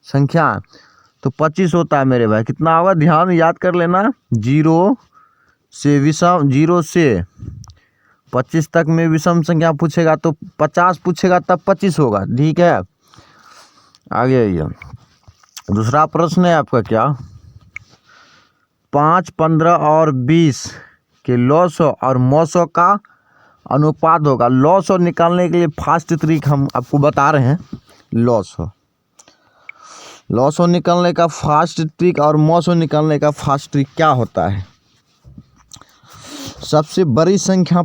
संख्या तो 25 होता है मेरे भाई। कितना होगा ध्यान याद कर लेना, 0 से 25 तक में विषम संख्या पूछेगा तो 50 पूछेगा तब 25 होगा। ठीक है, आगे आइए। दूसरा प्रश्न है आपका क्या, 5, 15 और 20 के लॉसो और मोसो का अनुपात होगा। लॉसो निकालने के लिए फास्ट ट्रिक हम आपको बता रहे हैं। लॉसो निकालने का फास्ट ट्रिक और मोसो निकालने का फास्ट ट्रिक क्या होता है। सबसे बड़ी संख्या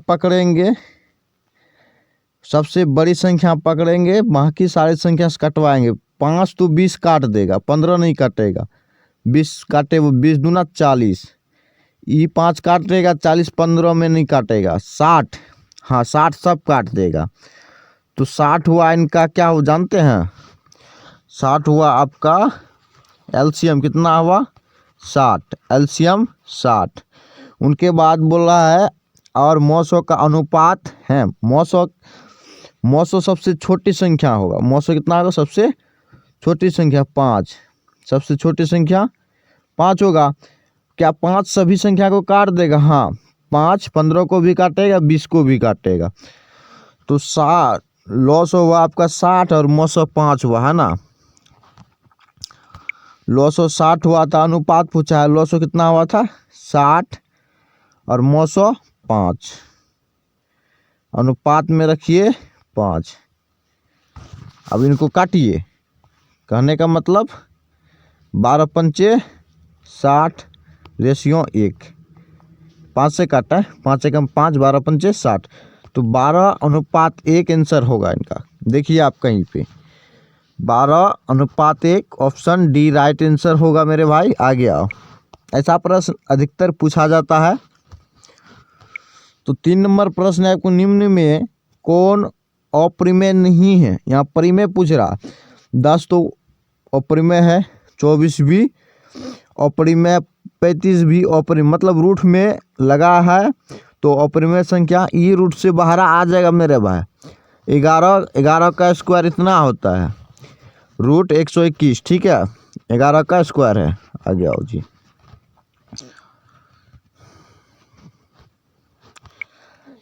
पकड़ेंगे, बाकी सारी संख्या से कटवाएंगे। 5 तो 20 काट देगा, 15 नहीं काटेगा। 20 काटे वो 20 दूना 40, ये 5 काट देगा, 40 15 में नहीं काटेगा। 60, हाँ 60 सब काट देगा। तो 60 हुआ इनका क्या हो जानते हैं, 60 हुआ आपका एलसीएम कितना हुआ 60, एलसीएम 60। उनके बाद बोल रहा है और मोसो का अनुपात है। मोसो सबसे छोटी संख्या होगा। मोसो कितना होगा सबसे छोटी संख्या 5, सबसे छोटी संख्या 5 होगा। क्या 5 सभी संख्या को काट देगा, हाँ 5 15 को भी काटेगा, 20 को भी काटेगा। तो 60 लॉस हुआ आपका 60 और मोसो 5 हुआ है ना। लॉसो 60 हुआ था, अनुपात पूछा है। लॉसो कितना हुआ था 60 और मोसो 5, अनुपात में रखिए 5। अब इनको काटिए, कहने का मतलब 12 पंचे 60 रेशियो 1, 5 से काटा है, 5 एकम 5, 12 पंचे 60, तो 12:1 आंसर होगा इनका। देखिए आप कहीं पे 12:1 ऑप्शन डी राइट आंसर होगा मेरे भाई। आगे आओ, ऐसा प्रश्न अधिकतर पूछा जाता है। तो 3 नंबर प्रश्न है आपको, निम्न में कौन अप्रिमेय नहीं है। यहाँ परिमेय पूछ रहा, 10 तो अप्रिमेय है, 24 भी अप्रिमेय, 35 भी अप्रिमेय, मतलब रूट में लगा है तो अप्रिमेय संख्या ई रूट से बाहर आ जाएगा मेरे भाई। 11 का स्क्वायर इतना होता है, रूट 121, ठीक है, 11 का स्क्वायर है। आगे आओ जी।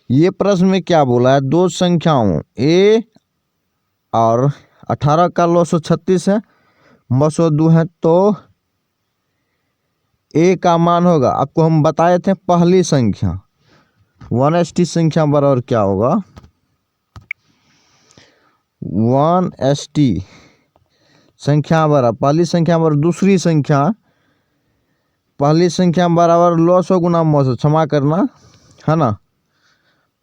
ये प्रश्न में क्या बोला है, दो संख्याओं ए और 18 का लॉस 36 है, मसो 2 है, तो ए का मान होगा, आपको हम बताए थे पहली संख्या 1 संख्या बराबर क्या होगा, 1 संख्या बराबर पहली संख्या बराबर दूसरी संख्या, पहली संख्या बराबर लॉसो गुना मोसो, क्षमा करना है ना,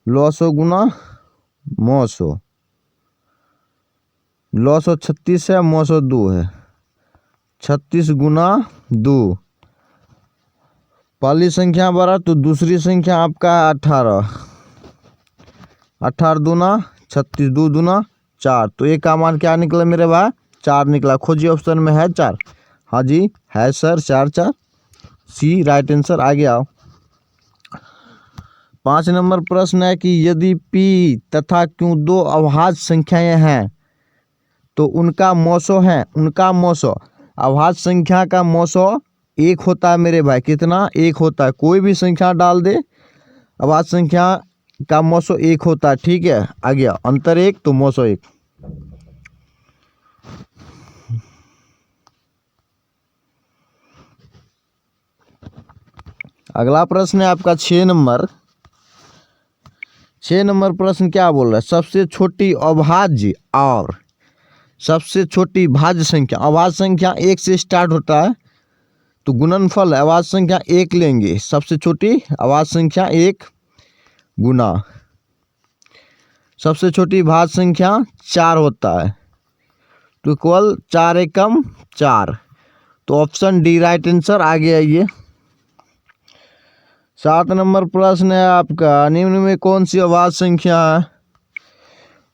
लॉसो गुना मोसो। लॉसो 36 है, मोसो 2 है, 36 गुना 2, पहली संख्या बराबर तो दूसरी संख्या आपका 18, 18 दूना 36, 2 दूना 4, तो ए का मान क्या निकला मेरे भाई 4 निकला। खोजिए ऑप्शन में है 4, हाँ जी है सर 4 4, सी राइट आंसर। आगे आओ। 5 नंबर प्रश्न है कि यदि पी तथा क्यू दो अभाज्य संख्याएं हैं तो उनका मोसो है, उनका मोसो, अभाज्य संख्या का मोसो 1 होता है मेरे भाई। कितना 1 होता है, कोई भी संख्या डाल दे, अभाज्य संख्या का मोसो 1 होता है, ठीक है। आ गया अंतर 1 तो मोसो 1। अगला प्रश्न है आपका 6 नंबर। 6 नंबर प्रश्न क्या बोल रहा है, सबसे छोटी अभाज्य और सबसे छोटी भाज्य संख्या। अभाज्य संख्या 1 से स्टार्ट होता है तो गुणनफल अभाज्य संख्या 1 लेंगे, सबसे छोटी अभाज्य संख्या 1 गुना सबसे छोटी भाज्य संख्या 4 होता है, तो इक्वल 4 एकम 4, तो ऑप्शन डी राइट आंसर। आगे आइए। 7 नंबर प्रश्न है आपका, निम्न में कौन सी अभाज्य संख्या है।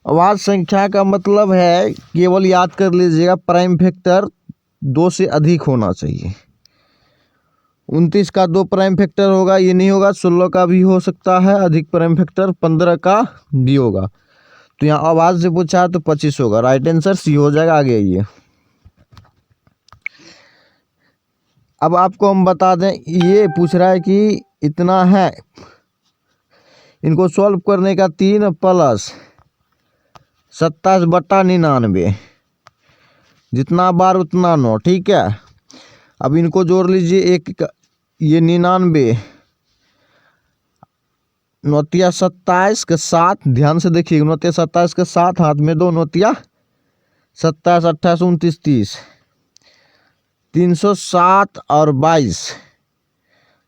अभाज्य संख्या का मतलब है, केवल याद कर लीजिएगा, प्राइम फैक्टर 2 से अधिक होना चाहिए। 29 का 2 प्राइम फैक्टर होगा, ये नहीं होगा, 16 का भी हो सकता है अधिक प्राइम फैक्टर, 15 का भी होगा, तो यहाँ अभाज्य से पूछा है तो 25 होगा, राइट आंसर सी हो जाएगा। आगे आइए। अब आपको हम बता दें, ये पूछ रहा है कि इतना है, इनको सॉल्व करने का 3 + 27/99, जितना बार उतना 9, ठीक है। अब इनको जोड़ लीजिए, एक ये 99, 9 × 27 के 7, ध्यान से देखिए, 9 × 27 के 7, हाथ में 2 9 × 27, 28, 29, 30, 307 और 22,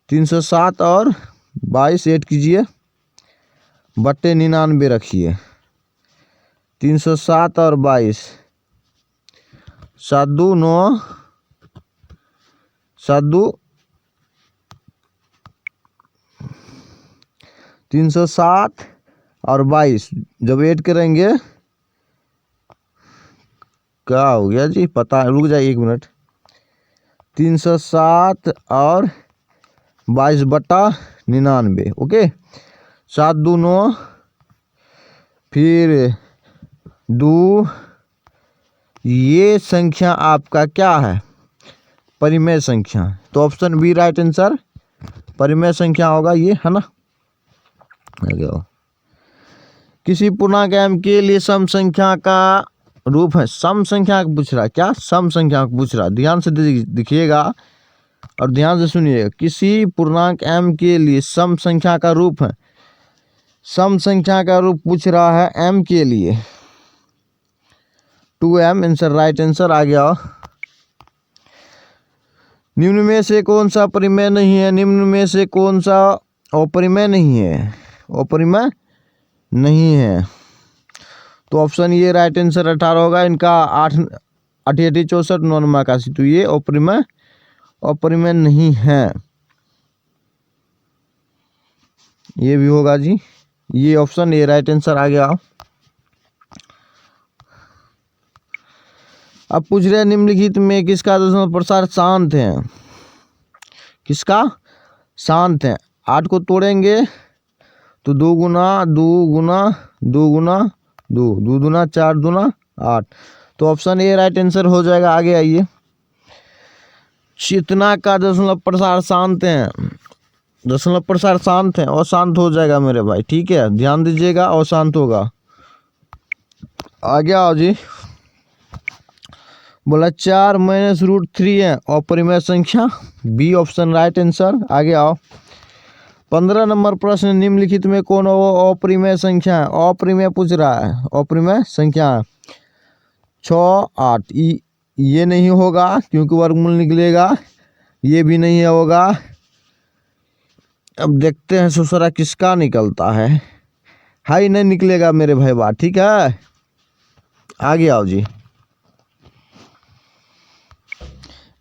307 और 22 ऐड कीजिए, बट्टे 99 रखिए, 307 और 22, 7 2 9, 7 2 307 और 22 जब ऐड करेंगे, क्या हो गया जी, पता, रुक जाइए 1 मिनट, 307 और 22/99, ओके। 7 2 9, फिर 2, ये संख्या आपका क्या है, परिमेय संख्या, तो ऑप्शन बी राइट आंसर परिमेय संख्या होगा ये, है ना। किसी पूर्णांक m के लिए सम संख्या का रूप है, सम संख्या का पूछ रहा है, क्या सम संख्या का पूछ रहा है, ध्यान से दिखिएगा और ध्यान से सुनिएगा। किसी पूर्णांक m के लिए सम संख्या का रूप है, सम संख्या का रूप पूछ रहा है m के लिए, 2m आंसर राइट आंसर आ गया। निम्न में से कौन सा परिमेय नहीं है, निम्न में से कौन सा अपरिमेय नहीं है, अपरिमेय नहीं है, तो ऑप्शन ये राइट आंसर 18 होगा। इनका 8 8 64 9 81, तो ये अपरिमेय नहीं है, ये भी होगा जी, ये ऑप्शन ये राइट आंसर आ गया। अब पूछ रहे हैं निम्नलिखित में किसका दशमलव प्रसार शांत है, किसका शांत है। 8 को तोड़ेंगे तो 2 × 2 × 2 × 2, 2 दूना 4 दूना 8, तो ऑप्शन ए राइट आंसर हो जाएगा। आगे आइए, चितना का दशमलव प्रसार शांत है, दशमलव प्रसार शांत है, अशांत हो जाएगा मेरे भाई, ठीक है, ध्यान दीजिएगा, अशांत होगा। आगे आओ जी, बोला 4 - √3 है अपरिमेय संख्या, बी ऑप्शन राइट आंसर। आगे आओ, 15 नंबर प्रश्न, निम्नलिखित में कौन अपरिमेय संख्या है, अपरिमेय पूछ रहा है, अपरिमेय संख्या 6 8, ये नहीं होगा क्योंकि वर्गमूल निकलेगा, ये भी नहीं होगा। अब देखते हैं दूसरा किसका निकलता है, हाई नहीं निकलेगा मेरे भाई बात, ठीक है। आगे आओ जी,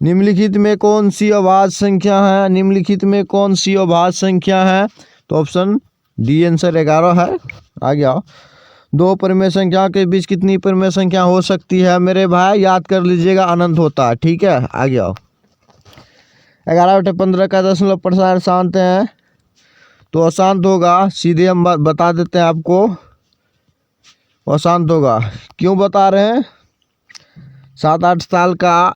निम्नलिखित में कौन सी अभाज्य संख्या है, निम्नलिखित में कौन सी अभाज्य संख्या है, तो ऑप्शन डी आंसर 11 है। आगे आओ, 2 परिमेय संख्या के बीच कितनी परिमेय संख्या हो सकती है मेरे भाई, याद कर लीजिएगा, अनंत होता है, ठीक है। आगे आओ, 11/15 का दशमलव प्रसार शांत है, तो अशांत होगा, सीधे हम बता देते हैं आपको, अशांत होगा। क्यों बता रहे हैं, 7 8 साल का